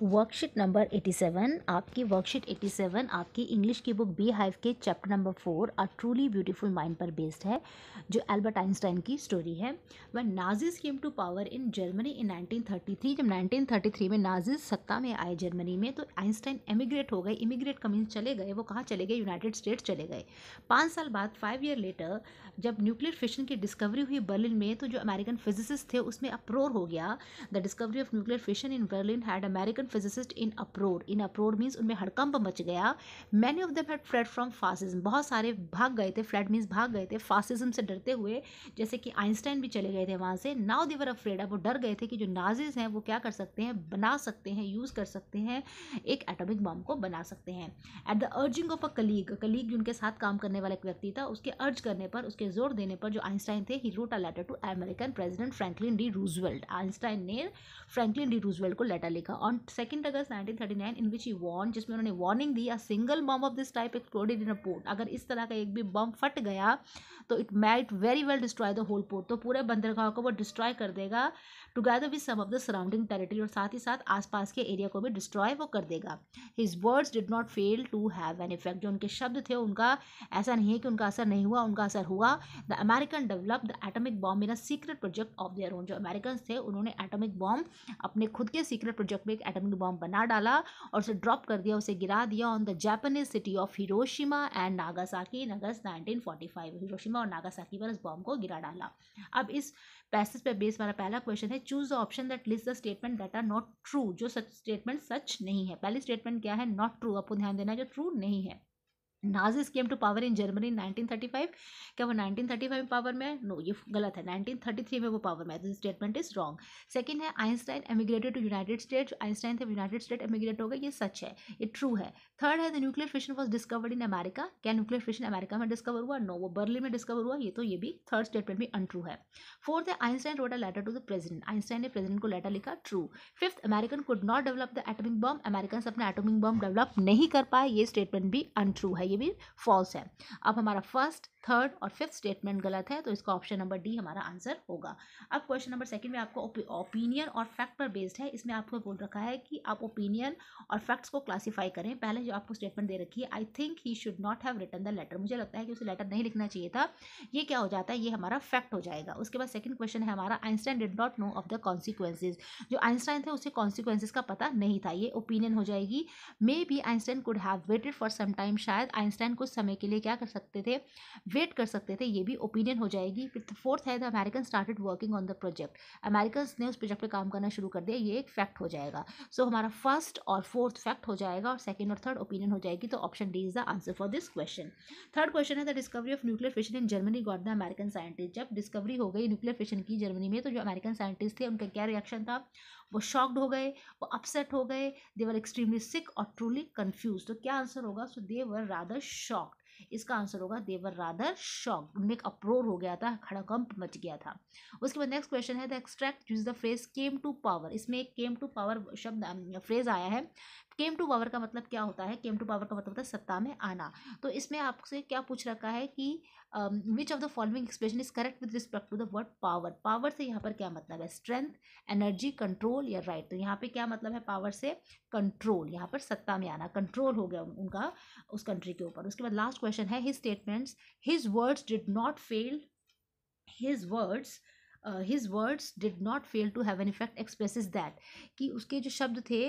Worksheet number 87, आपकी worksheet 87 आपकी English की बुक बी हाइव के chapter number 4 a truly beautiful mind पर बेस्ड है, जो एल्बर्ट आइंस्टाइन की स्टोरी है। When Nazis came to power in Germany in 1933, जब 1933 में नाजीज सत्ता में आए जर्मनी में, तो आइंस्टाइन एमिग्रेट हो गए। इमिग्रेट का मीन्स चले गए। वो कहाँ चले गए? यूनाइटेड स्टेट्स चले गए। 5 साल बाद, 5 ईयर लेटर, जब न्यूक्लियर फिशन की डिस्कवरी हुई बर्लिन में, तो जो अमेरिकन फिजिसिस्ट थे उसमें अप्रोर हो गया। The discovery of nuclear fission in Berlin had American physicist in अप्रोर। In अप्रोर means उनमें हड़कंप मच गया। Many of them had fled from fascism, बहुत सारे भाग गए थे। फ्लेड मीन्स भाग गए थे, फासिज्म से डरते हुए, जैसे कि आइंस्टाइन भी चले गए थे वहाँ से। नाउ दे वर अफ्रेड, अब वो डर गए थे कि जो नाजीज हैं वो क्या कर सकते हैं, बना सकते हैं, यूज़ कर सकते हैं, एक एटॉमिक बम को बना सकते हैं। At the urging of a colleague, colleague जो उनके साथ काम करने वाला एक व्यक्ति था, उसके अर्ज करने पर, उसके जोर देने पर, जो आइंस्टाइन थे, he wrote a letter to American president Franklin D Roosevelt. Einstein ने फ्रैंकलिन डी रूजवेल्ट को लेटर लिखा on 2 August 1939, in which he warned, जिसमें उन्होंने वार्निंग दी, a single bomb of this type exploded in a port, अगर इस तरह का एक भी बम फट गया तो it might very well destroy the whole port, तो पूरे बंदरगाह को वो डिस्ट्रॉय कर देगा, together with some of the surrounding territory, और साथ ही साथ आसपास के एरिया को भी डिस्ट्रॉय वो कर देगा। His words did not fail to have an effect, जो उनके शब्द थे उनका ऐसा नहीं है कि उनका असर नहीं हुआ, उनका असर हुआ। The American develop the atomic bomb in a secret project of their own, जो अमेरिकन थे उन्होंने एटॉमिक बॉम्ब अपने खुद के सीक्रेट प्रोजेक्ट में एक एटॉमिक बॉम्ब बना डाला और उसे ड्रॉप कर दिया, उसे गिरा दिया on the Japanese city of Hiroshima and Nagasaki in August 1945। Hiroshima और नागासाकी पर इस बॉम्ब को गिरा डाला। अब इस पैसेज पे बेस वाला पहला क्वेश्चन है, choose the option that list the statement that are not true, जो सच स्टेटमेंट सच नहीं है। पहली स्टेटमेंट क्या है? नॉट ट्रू, आपको ध्यान देना है, जो ट्रू नहीं है। Nazis came to power in Germany in 1935, क्या वो 1935 में पावर में है? नो, ये गलत है, 1933 में वो पावर में है, this statement is wrong. Second है, Einstein emigrated to United States, Einstein थे यूनाइटेड स्टेट एमिग्रेट हो गए, ये सच है, ये ट्रू है। थर्ड है, the nuclear fission was discovered in America, क्या न्यूक्लियर फिशन अमेरिका में डिस्कवर हुआ? नो, वो बर्लिन में डिस्कवर हुआ, ये तो ये भी थर्ड स्टेटमेंट भी अनट्रू है। फोर्थ है, Einstein wrote a letter to the president, Einstein ने प्रेसिडेंट को लेटर लिखा, true. Fifth, American could not develop the atomic bomb, American अपना एटॉमिक बम डेवलप नहीं कर पाए, ये स्टेटमेंट भी अनट्रू है, ये भी फॉल्स है। अब हमारा फर्स्ट, थर्ड और फिफ्थ स्टेटमेंट गलत है, तो इसका ऑप्शन नंबर डी हमारा आंसर होगा। अब क्वेश्चन नंबर सेकंड में आपको ओपिनियन और फैक्ट पर बेस्ड है। इसमें आपको बोल रखा है कि आप ओपिनियन और फैक्ट्स को क्लासीफाई करें। पहले जो आपको स्टेटमेंट दे रखी है, I think he should not have written the letter, मुझे लगता है कि उसे लेटर नहीं लिखना चाहिए था, ये क्या हो जाता है? ये हमारा फैक्ट हो जाएगा। उसके बाद सेकंड क्वेश्चन है हमारा, Einstein did not know of the consequences, जो आइंस्टाइन थे उसे कॉन्सिक्वेंसेज का पता नहीं था, ये ओपिनियन हो जाएगी। Maybe Einstein could have waited for some time, शायद आइंस्टाइन कुछ समय के लिए क्या कर सकते थे, वेट कर सकते थे, ये भी ओपिनियन हो जाएगी। फिर फोर्थ है, the American started working on the project, American ने उस प्रोजेक्ट पे काम करना शुरू कर दिया, ये एक फैक्ट हो जाएगा। सो हमारा फर्स्ट और फोर्थ फैक्ट हो जाएगा और सेकंड और थर्ड ओपिनियन हो जाएगी, तो option D is the answer for this question. Third question है, the discovery of nuclear fission in Germany got the American scientist, जब डिस्कवरी हो गई न्यूक्लियर फिशन की जर्मनी में, तो जो अमेरिकन साइंटिस्ट थे उनका क्या रिएक्शन था? वो शॉक्ड हो गए, वो अपसेट हो गए, दे वर एक्सट्रीमली सिक और ट्रूली कंफ्यूज, तो क्या आंसर होगा? सो दे वर रादर शॉक्ड, इसका आंसर होगा दे वर रादर शॉक्ड, उनमें एक अप्रोर हो गया था, हड़कंप मच गया था। उसके बाद नेक्स्ट क्वेश्चन है, the extract use the phrase came to power, इसमें एक केम टू पावर शब्द फ्रेज आया है। केम टू पावर का मतलब क्या होता है? केम टू पावर का मतलब होता है सत्ता में आना। तो इसमें आपसे क्या पूछ रखा है कि which of the following expression is correct with respect to the word power, power से यहाँ पर क्या मतलब है? स्ट्रेंथ, एनर्जी, कंट्रोल या राइट, तो यहाँ पे क्या मतलब है पावर से? कंट्रोल, यहाँ पर सत्ता में आना, कंट्रोल हो गया उनका उस कंट्री के ऊपर। उसके बाद लास्ट क्वेश्चन है, his statements, his words did not fail, his words his words did not fail to have an effect expresses that, कि उसके जो शब्द थे,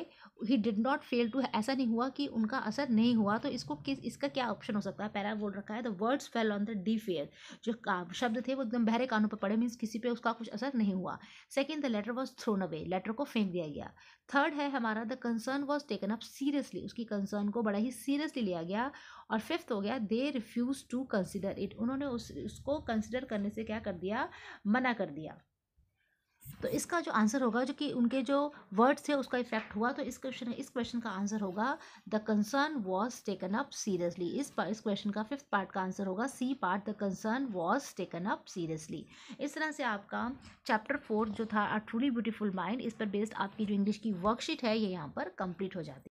he did not fail to, ऐसा नहीं हुआ कि उनका असर नहीं हुआ, तो इसको किस, इसका क्या ऑप्शन हो सकता है? पहला बोल रखा है, the words fell on the D fair, जो शब्द थे वो एकदम बहरे कानों पर पड़े, मीन्स किसी पे उसका कुछ असर नहीं हुआ। Second, the letter was thrown away, letter को फेंक दिया गया। थर्ड है हमारा, the concern was taken up seriously, उसकी कंसर्न को बड़ा ही सीरियसली लिया गया। और फिफ्थ हो गया, they refuse to consider it, उन्होंने उसको कंसिडर करने से क्या कर दिया? मना कर दिया। तो इसका जो आंसर होगा, जो कि उनके जो वर्ड्स थे उसका इफेक्ट हुआ, तो इस क्वेश्चन का आंसर होगा the concern was taken up seriously. इस क्वेश्चन का फिफ्थ पार्ट का आंसर होगा C part, the concern was taken up seriously. इस तरह से आपका चैप्टर 4 जो था अ ट्रूली ब्यूटीफुल माइंड, इस पर बेस्ड आपकी जो इंग्लिश की वर्कशीट है ये यहाँ पर कंप्लीट हो जाती है।